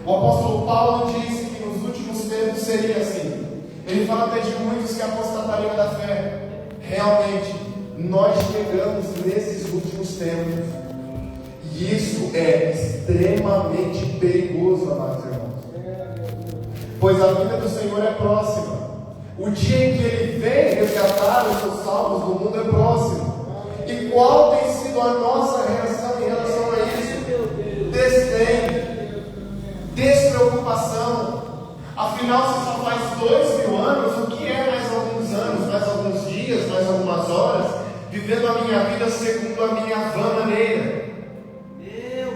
O apóstolo Paulo disse que nos últimos tempos seria assim. Ele fala até de muitos que apostatariam da fé. Realmente, nós chegamos nesses últimos tempos. E isso é extremamente perigoso, amados irmãos. Pois a vinda do Senhor é próxima. O dia em que Ele vem resgatar os seus salvos do mundo é próximo. E qual tem sido a nossa reação em relação a isso? Desdém, despreocupação. Afinal, se só faz 2000 anos, o que é mais alguns anos, mais alguns dias, mais algumas horas, vivendo a minha vida segundo a minha vã maneira?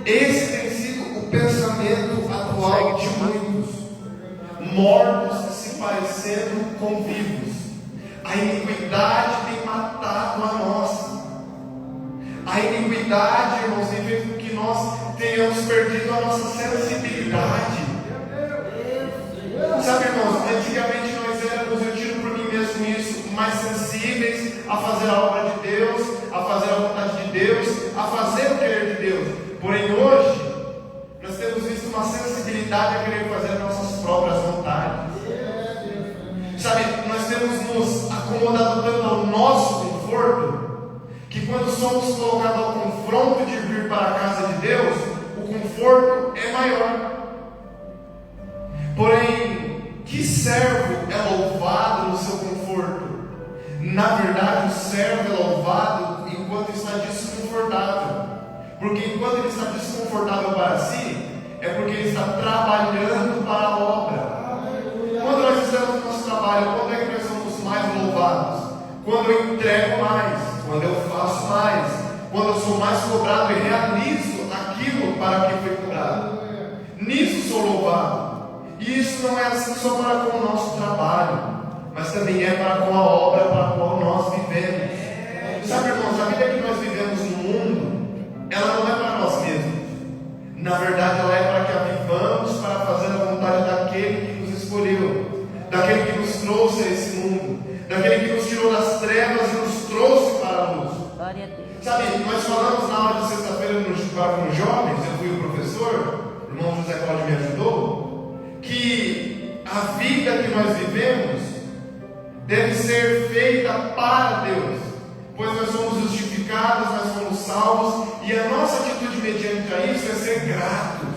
Esse tem sido o pensamento atual de muitos. Mortos se parecendo com vivos. A iniquidade tem matado a nossa. A iniquidade, irmãos, tem feito com que nós tenhamos perdido a nossa sensibilidade. Sabe, irmãos, antigamente nós éramos, eu tiro por mim mesmo isso, mais sensíveis a fazer a obra de Deus, a fazer a vontade de Deus, a fazer o querer de Deus. Porém, hoje, nós temos visto uma sensibilidade a querer fazer nossas próprias vontades. Sabe, nós temos nos acomodado tanto ao nosso conforto, que quando somos colocados ao confronto de vir para a casa de Deus, o conforto é maior. Porém, que servo é louvado no seu conforto? Na verdade, o servo é louvado enquanto está desconfortável. Porque enquanto ele está desconfortável para si, é porque ele está trabalhando para a obra. Quando nós estamos no nosso trabalho, quando é que nós somos mais louvados? Quando eu entrego mais, quando eu faço mais, quando eu sou mais cobrado e realizo aquilo para que foi cobrado. Nisso sou louvado. E isso não é assim só para com o nosso trabalho, mas também é para com a obra para a qual nós vivemos. Sabe, irmãos, a vida que nós vivemos no mundo, ela não é para nós mesmos. Na verdade, ela é para que a vivamos para fazer a vontade daquele que nos escolheu, daquele que nos trouxe a esse mundo, daquele que nos tirou das trevas e nos trouxe para a luz. Sabe, nós falamos na aula de sexta-feira com os jovens, eu fui o professor, o irmão José Cláudio me ajudou, que a vida que nós vivemos deve ser feita para Deus, pois nós somos justificados, nós somos salvos, e a nossa atitude mediante a isso é ser gratos,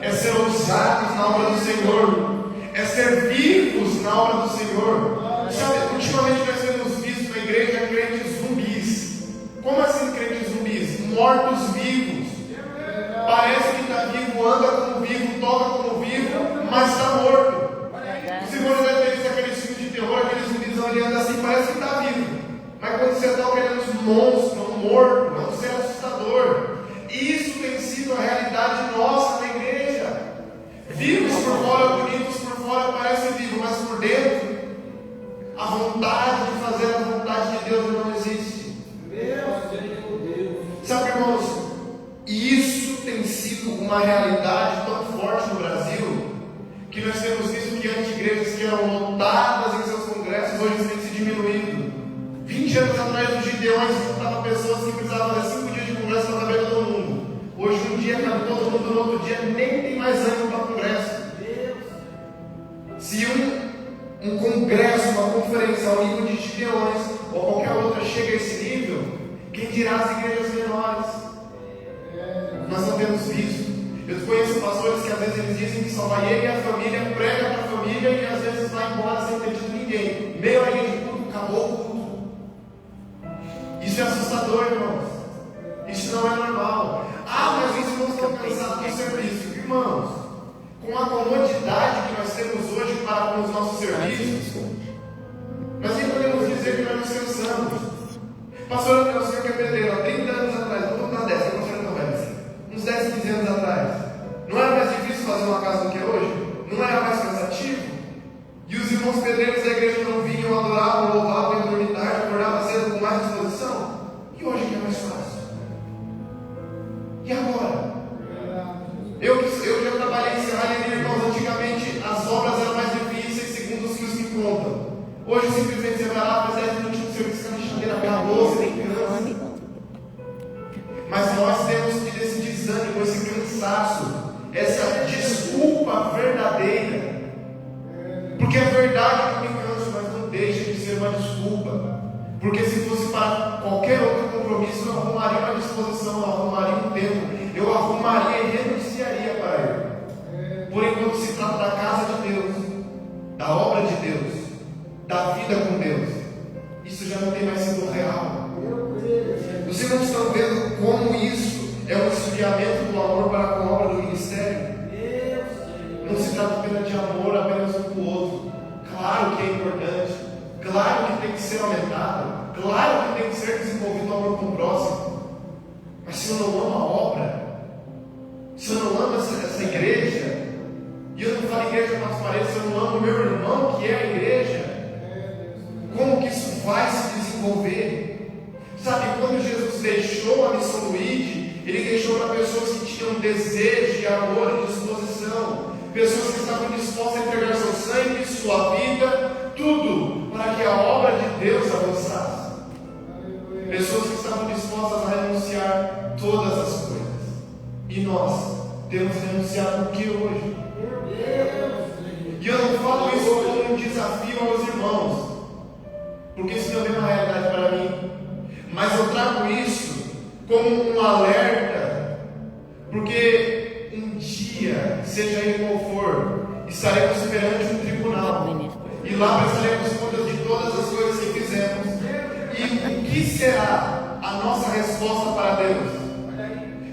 é ser ousados na obra do Senhor, é ser vivos na obra do Senhor. Sabe, ultimamente nós temos visto na igreja crentes zumbis. Como assim crentes zumbis? Mortos vivos. Parece que está vivo, anda como vivo, toca como vivo, mas está morto. O Senhor deve ter visto aquele filme de terror, aqueles zumbis ali andando assim, parece que está vivo. Mas quando você toca ele é um monstro, é um morto, é um ser assustador. Isso tem sido a realidade nossa na igreja. Vivos por fora, bonitos por fora, parecem vivos, mas por dentro, a vontade de fazer a vontade de Deus não existe. Sabe, irmãos, isso tem sido uma realidade tão forte no Brasil, que nós temos visto que anti-igrejas que eram lotadas em seus congressos, hoje têm se diminuindo. 20 anos atrás, os gideões juntavam pessoas que precisavam fazer 5 dias de congresso para caber todo mundo. Hoje, um dia cabe todo mundo, no outro dia nem tem mais ânimo para congresso. Se um congresso, uma conferência ao nível de gideões ou qualquer outra chega a esse nível, quem dirá as igrejas menores? Nós não temos visto. Eu conheço pastores que às vezes eles dizem que só vai ele e a família, prega para a família e às vezes vai embora sem ter tido ninguém. Meia hora de culto, acabou o culto. Isso é assustador, irmãos. Isso não é normal. Ah, mas os irmãos estão cansados do serviço. Irmãos, com a comodidade que nós temos hoje para com os nossos serviços, nós nem podemos dizer que nós nos cansamos. Pastor, eu sei que é pedreiro, há 30 anos atrás, vou contar 10, eu não sei não vai assim, uns 10, 15 anos atrás, não era mais difícil fazer uma casa do que é hoje? Não era mais cansativo? E os irmãos pedreiros da igreja não vinham, adoravam, louvavam, iam dormir tarde, acordavam cedo com mais disposição? E hoje que é mais fácil? E agora? Eu já trabalhei em serralheria, irmãos, antigamente as obras eram mais difíceis segundo os fios que contam. Hoje simplesmente você vai lá, faz 10 minutos de serviço com a lixadeira, acabou, você tem cansa. Mas nós temos que ter esse desânimo, esse cansaço. essa desculpa verdadeira. Porque é verdade que me canso, mas não deixa de ser uma desculpa. Porque se fosse para qualquer outro compromisso, eu arrumaria uma disposição, eu arrumaria um tempo, eu arrumaria e renunciaria para ele. Porém, quando se trata da casa de Deus, da obra de Deus, da vida com Deus, isso já não tem mais sido real. Vocês não estão vendo como isso é um esfriamento do amor para com a obra do ministério? Não se trata apenas de amor apenas um com o outro. Claro que é importante, claro que tem que ser aumentado, claro que tem que ser desenvolvido o amor com o próximo. Mas se eu não amo a obra, se eu não amo essa igreja, e eu não falo igreja para as paredes, se eu não amo o meu irmão que é a igreja, como que isso vai se desenvolver? Sabe, quando Jesus deixou a missão do ID, Ele deixou para pessoas que tinham desejo, de amor e disposição, pessoas que estavam dispostas a entregar seu sangue, sua vida, tudo, para que a obra de Deus avançasse. Pessoas que estavam dispostas a renunciar todas as coisas. E nós temos renunciado o que hoje? E eu não falo isso como um desafio aos irmãos, porque isso também é uma realidade para mim. Mas eu trago isso como um alerta, porque um dia, seja ele qual for, estaremos perante um tribunal, e lá prestaremos contas de todas as coisas que fizemos. E o que será a nossa resposta para Deus?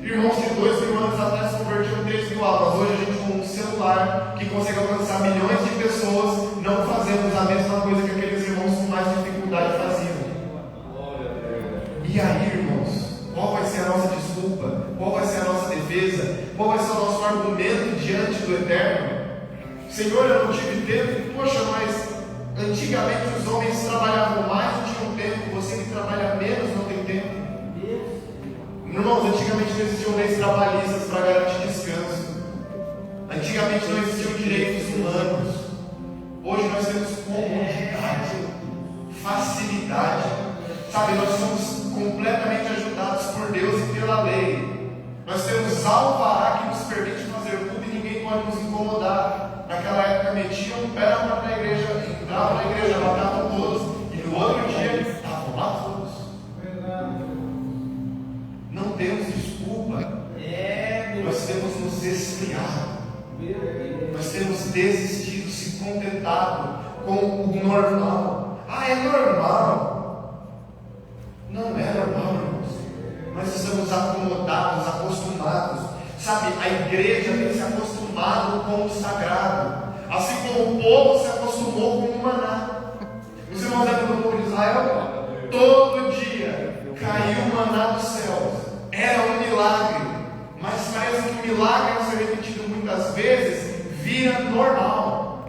Irmãos de 2.000 anos atrás convertiam 3.000 almas. Hoje a gente, com um celular que consegue alcançar milhões de pessoas, não fazemos a mesma coisa que aqueles irmãos com mais dificuldade faziam. E aí, irmãos, qual vai ser a nossa desculpa? Qual vai ser a nossa defesa? Qual vai ser o nosso argumento diante do Eterno? Senhor, eu não tive tempo. Poxa, mas antigamente os homens trabalhavam mais e tinham tempo. Você que trabalha menos não tem tempo. Irmãos, antigamente não existiam leis trabalhistas para garantir descanso. Antigamente não existiam direitos humanos. Hoje nós temos comodidade, facilidade. Sabe, nós somos completamente ajudados por Deus e pela lei. Nós temos alvará que nos permite fazer tudo e ninguém pode nos incomodar. Naquela época metiam um pé na porta da igreja, entravam na igreja, matavam todos, e no outro dia estavam lá todos. Não temos desculpa. Nós temos nos esfriado. Nós temos desistido, se contentado com o normal. É normal. Não é normal, irmãos. Nós estamos acomodados, acostumados. Sabe, a igreja tem se acostumado com o sagrado, assim como o povo se acostumou com o maná. Os irmãos do povo de Israel, todo dia caiu o maná dos céus. Era um milagre, mas parece que o milagre, ao ser repetido muitas vezes, vira normal.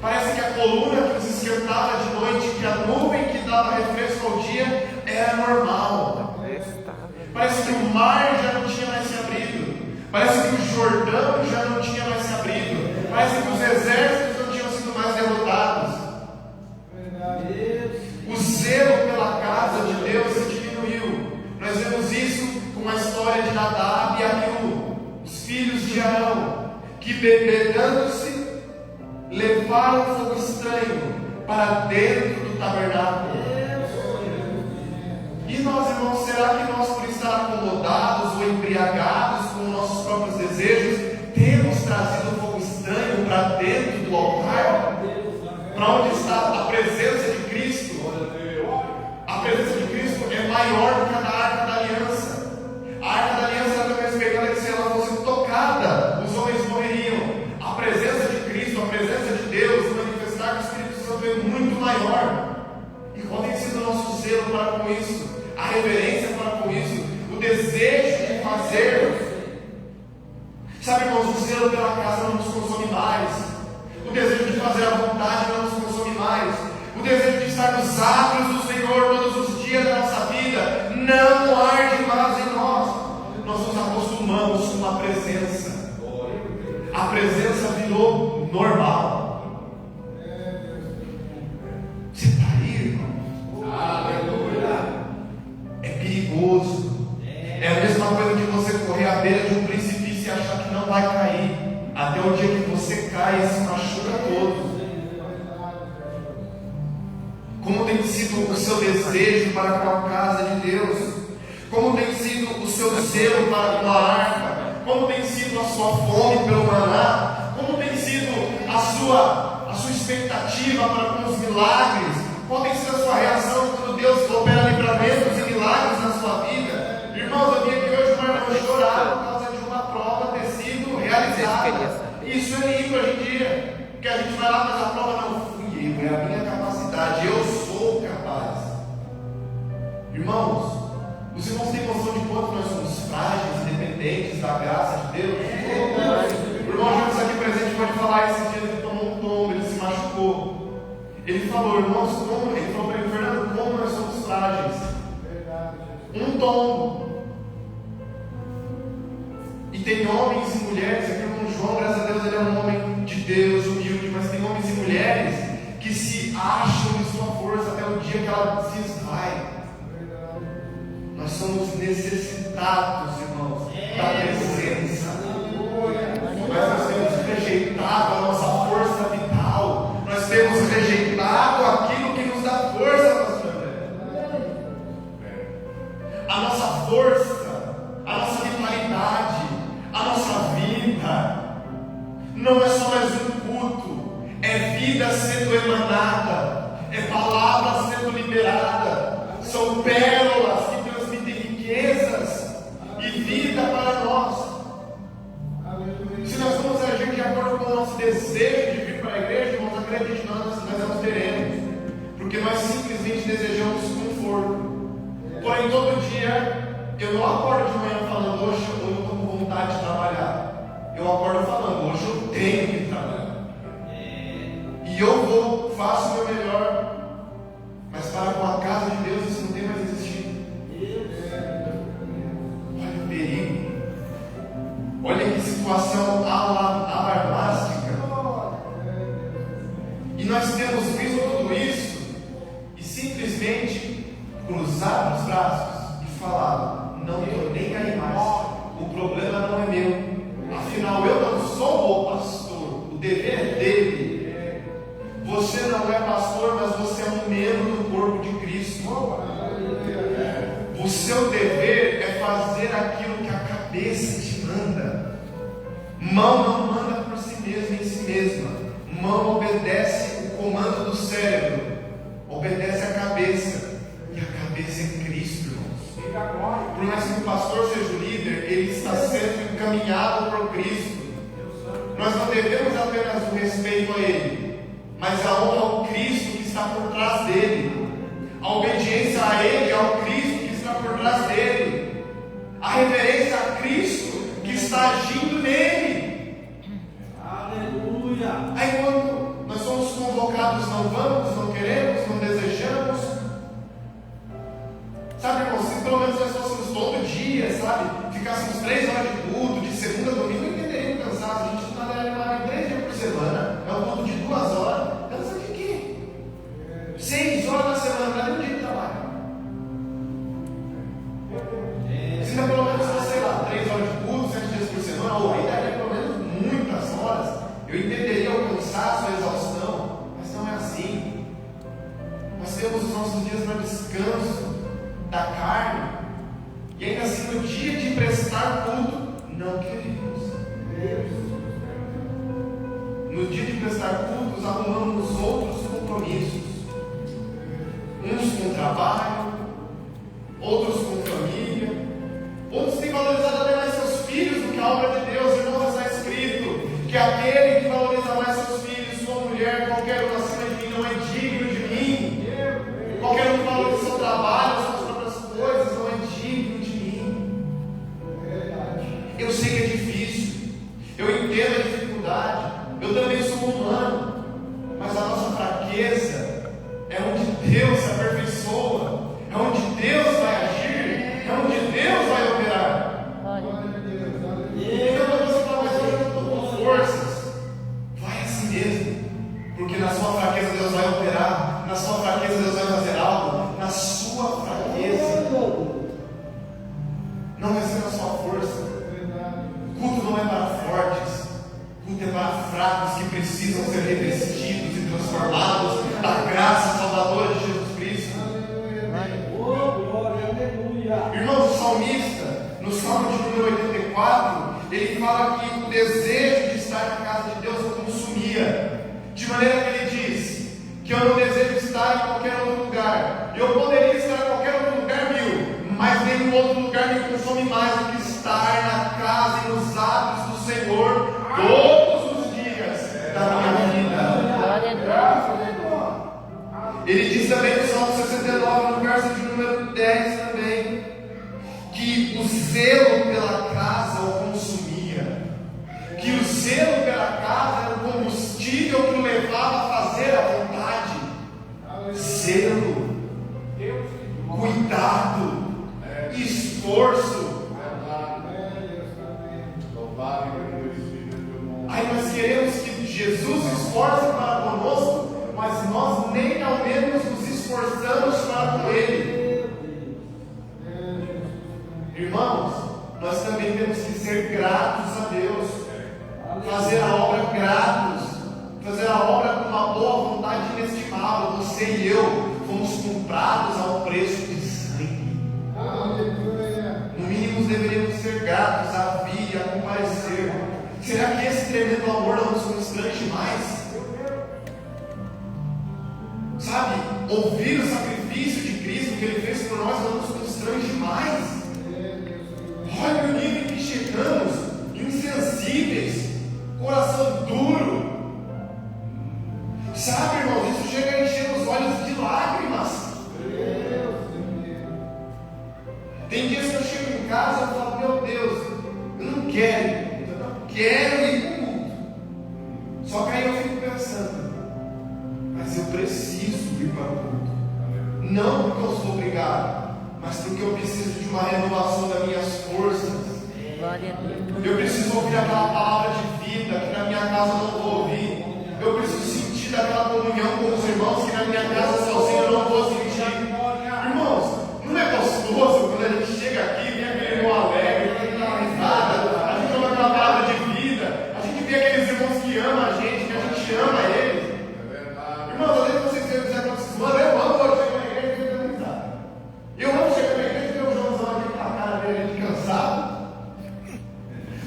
Parece que a coluna que nos esquentava de noite, que a nuvem que dava refresco ao dia, era normal. Parece que o mar já não tinha mais se abrido. Parece que o Jordão já não tinha mais se abrido. Parece que os exércitos não tinham sido mais derrotados. O zelo pela casa de Deus se diminuiu. Nós vemos isso com a história de Nadab e Abiú, os filhos de Arão, que bebedando-se, levaram fogo estranho para dentro do tabernáculo. E nós, irmãos, será que nós, por estar acomodados ou embriagados com nossos próprios desejos, temos trazido fogo estranho para dentro do altar? Para onde está a presença de Cristo? A presença de Cristo é maior do que a da Arca da Aliança. A Arca da Aliança era também respeitada que se ela fosse tocada, os homens morreriam. A presença de Cristo, a presença de Deus, manifestar que o Espírito Santo é muito maior. E qual tem sido o nosso zelo para com isso? A reverência para com isso? O desejo de fazer? Sabe, irmãos, o zelo pela casa não nos consome mais. O desejo de fazer a vontade não nos consome mais. O desejo de estar nos átrios do Senhor todos os dias da nossa vida não arde mais em nós. Nós nos acostumamos com a presença. A presença virou normal. Você está aí, irmão? Aleluia. É perigoso. É a mesma coisa que você correr à beira de um precipício e achar que não vai vai cair, até o dia que você cai e se machuca todo. Como tem sido o seu desejo para com a casa de Deus? Como tem sido o seu zelo para com a arca? Como tem sido a sua fome pelo maná? Como tem sido a sua expectativa para com os milagres? Qual tem sido a sua reação quando Deus opera livramentos e milagres na sua vida? Irmãos, eu vim aqui hoje para não chorar por causa de uma prova ter sido realizada. Isso é lindo hoje em dia, porque a gente vai lá, mas a prova não fui eu, é a minha capacidade, eu sou capaz. Irmãos, os irmãos têm noção de quanto nós somos frágeis, dependentes da graça de Deus? O irmão Jonas aqui presente pode falar, esses dias ele tomou um tombo, ele se machucou. Ele falou, irmãos, como? Ele falou para ele, Fernando, como nós somos frágeis. Um tombo. E tem homens e mulheres, aqui o irmão João, graças a Deus, ele é um homem de Deus, humilde, mas tem homens e mulheres que se acham em sua força até o dia que ela se esvai. Nós somos necessitados, irmãos, da presença. Mas nós temos rejeitado a nossa força vital. Nós temos rejeitado aquilo que nos dá força, pastor André. A nossa força, a nossa vitalidade, a nossa vida não é só mais um culto, é vida sendo emanada, é palavra sendo liberada, são pérolas que transmitem riquezas e vida para nós. Se nós vamos agir de acordo com o nosso desejo de vir para a igreja, irmãos, acredite, nós não teremos, porque nós simplesmente desejamos conforto. Porém, todo dia eu não acordo de manhã falando, hoje eu não estou com vontade de trabalhar. Eu acordo falando, hoje eu tenho que trabalhar. E eu vou, faço o meu melhor. Mas para com a casa de Deus isso não tem mais existido. Olha o perigo. Olha que situação alarmástica. E nós temos visto tudo isso e simplesmente cruzado os braços e falado, não estou nem aí mais. O problema não é meu. Afinal, eu não sou o pastor. O dever é dele. Você não é pastor, mas você é um membro do corpo de Cristo. O seu dever é fazer aquilo que a cabeça te manda. Mão não manda por si mesma em si mesma. Mão obedece o comando do cérebro. Obedece a cabeça. E a cabeça é Cristo, irmãos. Por mais que o pastor seja o líder, ele está sendo encaminhado por Cristo. Nós não devemos apenas o respeito a ele, mas a honra ao Cristo que está por trás dele, a obediência a ele, ao Cristo que está por trás dele, a reverência a Cristo que está agindo nele. Aleluia! Aí quando nós somos convocados, não vamos, não queremos, não desejamos. Sabe, irmãos, se pelo menos nós fôssemos todo dia, sabe, ficássemos 3 horas de culto, de segunda a domingo, eu entenderia o cansaço. A gente trabalha 3 dias por semana, é um culto de 2 horas. Cansa de quê? 6 horas na semana, cadê um dia de trabalho? Se ainda pelo menos, sei lá, 3 horas de culto, 7 dias por semana, ou ainda é pelo menos muitas horas, eu entenderia o cansaço, a exaustão, mas não é assim. Nós temos os nossos dias para descanso da carne, e ainda assim no dia de prestar culto, não queremos. No dia de prestar cultos, arrumamos outros compromissos, uns com trabalho, outros com família, outros têm valorizado até mais seus filhos do que a obra de Deus. Irmãos, está escrito que aquele que valoriza mais seus filhos, sua mulher, qualquer um acima de mim, não é digno de mim. Qualquer um que valoriza seu trabalho, suas próprias coisas, não é digno de mim. Eu sei que é difícil, eu entendo a dificuldade, eu também sou humano, mas a nossa fraqueza é onde Deus se aperfeiçoa, é onde Deus vai agir, é onde Deus vai operar. Então você fala, mas hoje eu não estou com forças. fracos que precisam ser revestidos e transformados da graça salvadora de Jesus Cristo. Irmãos, o salmista, no Salmo de número 84, ele fala que o desejo de estar na casa de Deus o consumia, de maneira que ele diz que eu não desejo estar em qualquer outro lugar. Eu poderia estar em qualquer outro lugar, mas nenhum outro lugar me consome mais do que estar na casa e nos atos do Senhor todos os dias da minha vida. Ele diz também no Salmo 69, no verso de número 10 também, que o zelo pela casa o consumia, que o zelo pela casa era o combustível que o levava a fazer a vontade. Zelo, cuidado, esforço. Aí nós queremos que Jesus esforce para conosco, mas nós nem ao menos nos esforçamos para com Ele. Irmãos, nós também temos que ser gratos a Deus, fazer a obra gratos, fazer a obra com uma boa vontade inestimável. Você e eu fomos comprados a um preço de sangue. No mínimo deveríamos ser gratos a vir, a comparecer. Será que esse tremendo amor não nos constrange mais? Sabe, ouvir o sacrifício de Cristo que Ele fez por nós não nos constrange mais? Olha o nível em que chegamos, insensíveis, coração duro. Sabe, irmãos, isso chega a encher os olhos de lágrimas. Tem dias que eu chego em casa e falo, meu Deus, eu não quero ir para o culto. Só que aí eu fico pensando, mas eu preciso ir para o culto. Não porque eu sou obrigado, mas porque eu preciso de uma renovação das minhas forças. Eu preciso ouvir aquela palavra de vida que na minha casa eu não vou ouvir. Eu preciso sentir daquela comunhão com os irmãos que na minha casa sozinho eu não vou sentir. Irmãos, não é gostoso quando a gente chega aqui, vem aquele irmão alegre, vem aquela risada, a gente ouve aquela palavra de vida, a gente vê aqueles irmãos que amam a gente, que a gente ama eles. Irmãos, às vezes vocês veem dizer para vocês, mano, eu amo hoje chegar na igreja e ver risada. Eu amo chegar na igreja e ver o Joãozão aqui com a cara dele de cansado.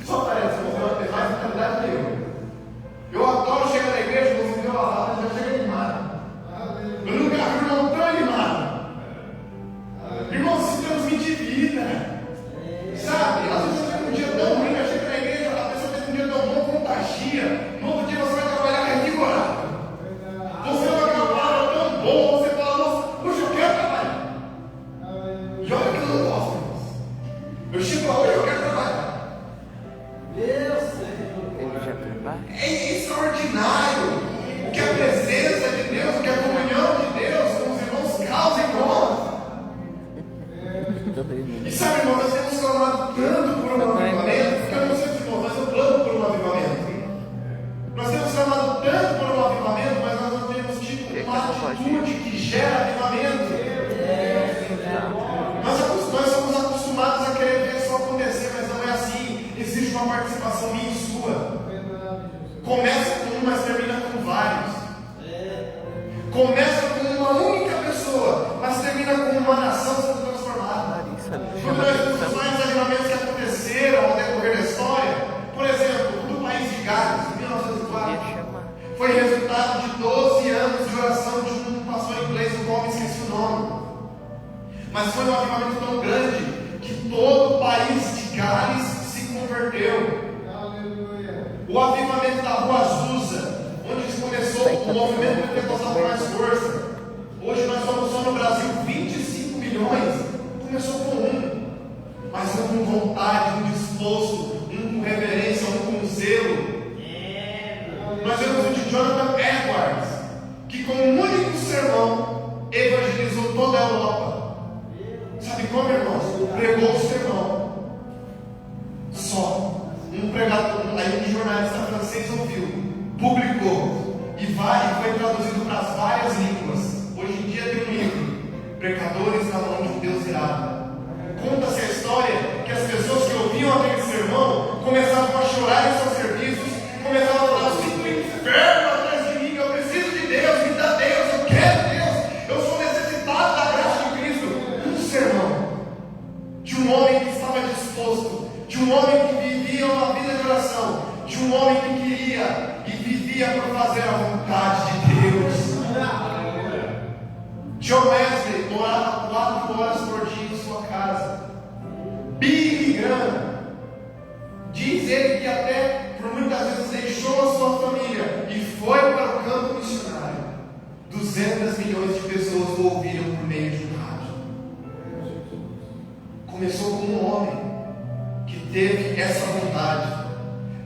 Só parece que você tem mais mentalidade que eu. Eu adoro chegar na igreja, você vê uma palavra, já chega animado. Eu nunca vi um irmão tão animado. Irmãos, se transmite vida. Sabe? Às vezes você tem um dia tão ruim, mas chega na igreja, a pessoa tem um dia tão bom, contagia. No outro dia você vai trabalhar revigorado. Você vai ter uma palavra tão boa, você fala, nossa, hoje eu quero trabalhar. E olha que eu não gosto, irmãos. Eu chego lá, hoje eu quero trabalhar. É extraordinário o que a presença de Deus, o que a comunhão de Deus com os irmãos causa em nós. E sabe, irmão, nós temos clamado tanto por um avivamento, porque eu não sei se irmãos, mas eu clamo por um avivamento. Nós temos clamado tanto por um avivamento, mas nós não temos tido uma atitude que gera avivamento. Nós somos acostumados a querer ver isso acontecer, mas não é assim. Existe uma participação minha e sua. Começa com um, mas termina com vários. Começa com uma única pessoa, mas termina com uma nação sendo transformada. Quando nós vemos os vários avivamentos que aconteceram ao decorrer da história, por exemplo, do país de Gales, em 1904, foi resultado de 12 anos de oração de um pastor inglês, do qual me esqueci o nome. Mas foi um avivamento tão grande que todo o país de Gales se converteu. O avivamento da Rua Azusa, onde começou o movimento pentecostal com mais força. Hoje nós somos só no Brasil 25 milhões. Começou com um, mas um com vontade, um disposto, um com reverência, um com zelo. Nós vemos o de Jonathan Edwards, que com um único sermão evangelizou toda a Europa. Sabe como, irmãos? Pregou o sermão. Só. Um pregador, aí um jornalista francês ouviu, publicou e foi traduzido para as várias línguas. Hoje em dia tem um livro, Pecadores na Mão de um Deus Irado. Conta-se a história que as pessoas que ouviam aquele sermão começavam a chorar em seus serviços, começavam a falar: eu sinto um homem que queria e vivia por fazer a vontade de Deus. John Wesley orava 4 horas por dia em sua casa. Billy Graham, diz ele que até por muitas vezes deixou a sua família e foi para o campo missionário. 200 milhões de pessoas o ouviram por meio de um rádio. Começou com um homem que teve essa vontade.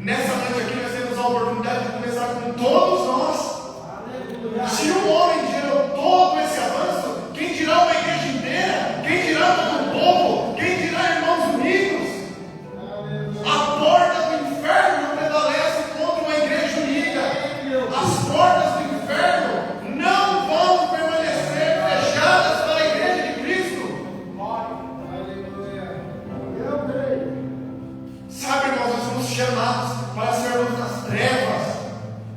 Nessa noite aqui nós temos a oportunidade de começar com todos nós. Se um homem gerou todo esse avanço, quem dirá uma igreja inteira? Quem dirá todo o povo? Quem dirá irmãos unidos? A porta do inferno não prevalece contra uma igreja unida. As portas do inferno não vão permanecer fechadas para a igreja de Cristo. Sabe, irmãos, nós somos chamados para sermos das trevas,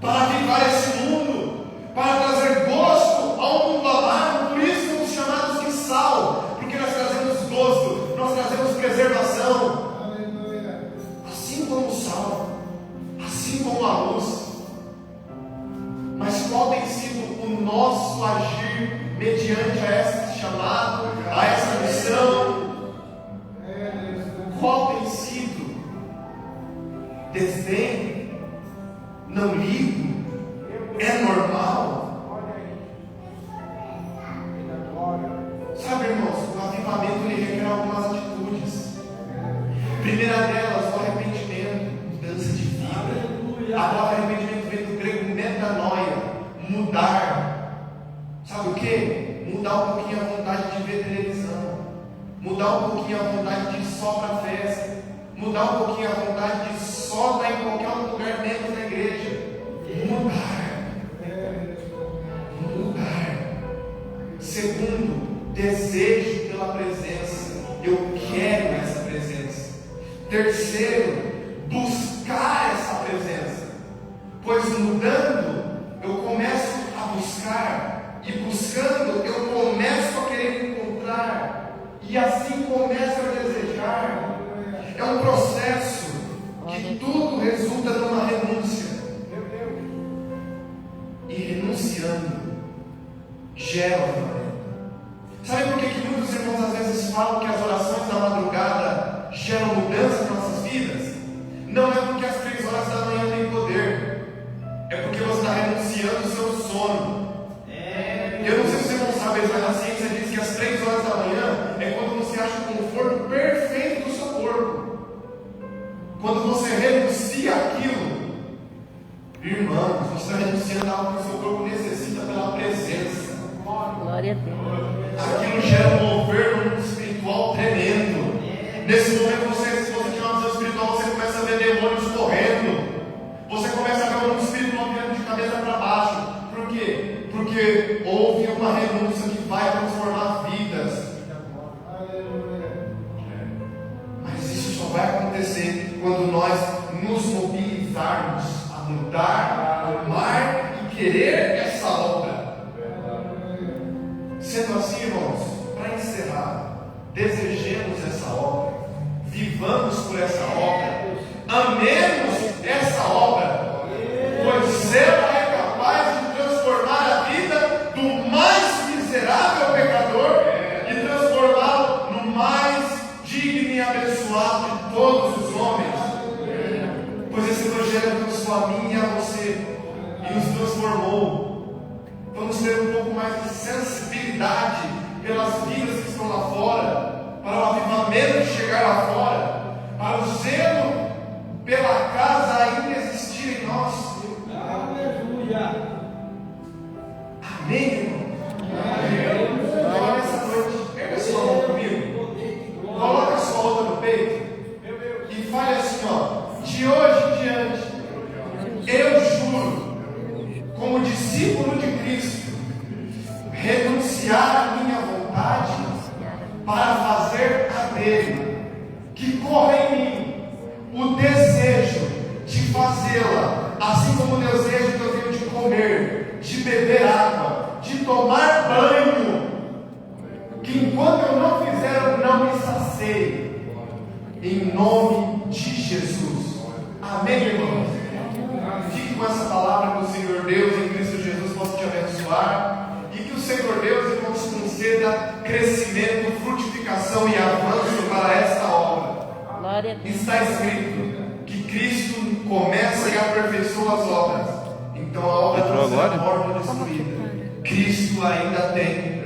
para avivar esse mundo, para trazer gosto ao mundo amargo. Por isso somos chamados de sal, porque nós trazemos gosto, nós trazemos preservação. Assim como o sal, assim como a luz. Mas qual tem sido o nosso agir mediante a esse chamado, a essa missão? Qual tem sido? Desdém? Não ligo? É normal? Sabe, irmãos, o avivamento ele requer algumas atitudes. A primeira delas, o arrependimento, mudança de vida. Agora, o arrependimento vem do grego metanoia, mudar. Sabe o que? Mudar um pouquinho a vontade de ver televisão, mudar um pouquinho a vontade de ir só para a festa, mudar um pouquinho a vontade de só estar em qualquer outro lugar dentro da igreja. Mudar. Segundo, desejo pela presença. Eu quero essa presença. Terceiro, buscar essa presença. Pois mudando, eu começo a buscar. E buscando, eu começo a querer encontrar. E assim começo a desejar. É um processo que tudo resulta numa renúncia. E renunciando, gera avivamento. Sabe por que muitos irmãos às vezes falam que as orações da madrugada geram mudança em nossas vidas? Não é porque as 3 horas da manhã têm poder, é porque você está renunciando o seu sono. Eu não sei se você não sabe, mas a ciência diz que às 3 horas da manhã é quando você acha o conforto perfeito do seu corpo. Quando você renuncia aquilo, irmãos, você está renunciando a algo que o seu corpo necessita pela presença. Glória a Deus. Aquilo gera um mover no mundo espiritual tremendo. Nesse momento, se você tiver uma visão espiritual, você começa a ver demônios correndo. Você começa a ver o mundo espiritual virando de cabeça para baixo. Por quê? Porque houve uma renúncia que vai transformar vidas. Mas isso só vai acontecer quando nós nos mobilizarmos a mudar, a amar e querer essa obra. Sendo assim, irmãos, para encerrar, desejemos essa obra, vivamos por essa obra, amemos essa obra, pois ela é capaz de transformar a vida do mais miserável pecador e transformá-lo no mais digno e abençoado de todos os homens. Pois esse Evangelho transformou a mim e a você e nos transformou. Vamos ter um pouco mais de sensibilidade pelas vidas que estão lá fora, para o avivamento chegar lá fora, para o zelo pela casa ainda existir em nós. Aleluia! Amém, irmão? Amém. Então, nessa noite, pega sua mão comigo, coloca a sua outra no peito e fale assim: ó, de hoje em diante, eu juro, como discípulo de Cristo, renunciar à minha vontade para fazer a dele, que corra em mim o desejo de fazê-la, assim como o desejo que eu tenho de comer, de beber água, de tomar banho, que enquanto eu não fizer, eu não me saciei, em nome de Jesus. Amém, irmãos? Fique com essa palavra, que o Senhor Deus em Cristo Jesus possa te abençoar e que o Senhor Deus irmão, nos conceda crescimento, frutificação e avanço para esta obra. Glória a Deus. Está escrito que Cristo começa e aperfeiçoa as obras. Então a obra não será morta ou destruída. Cristo ainda tem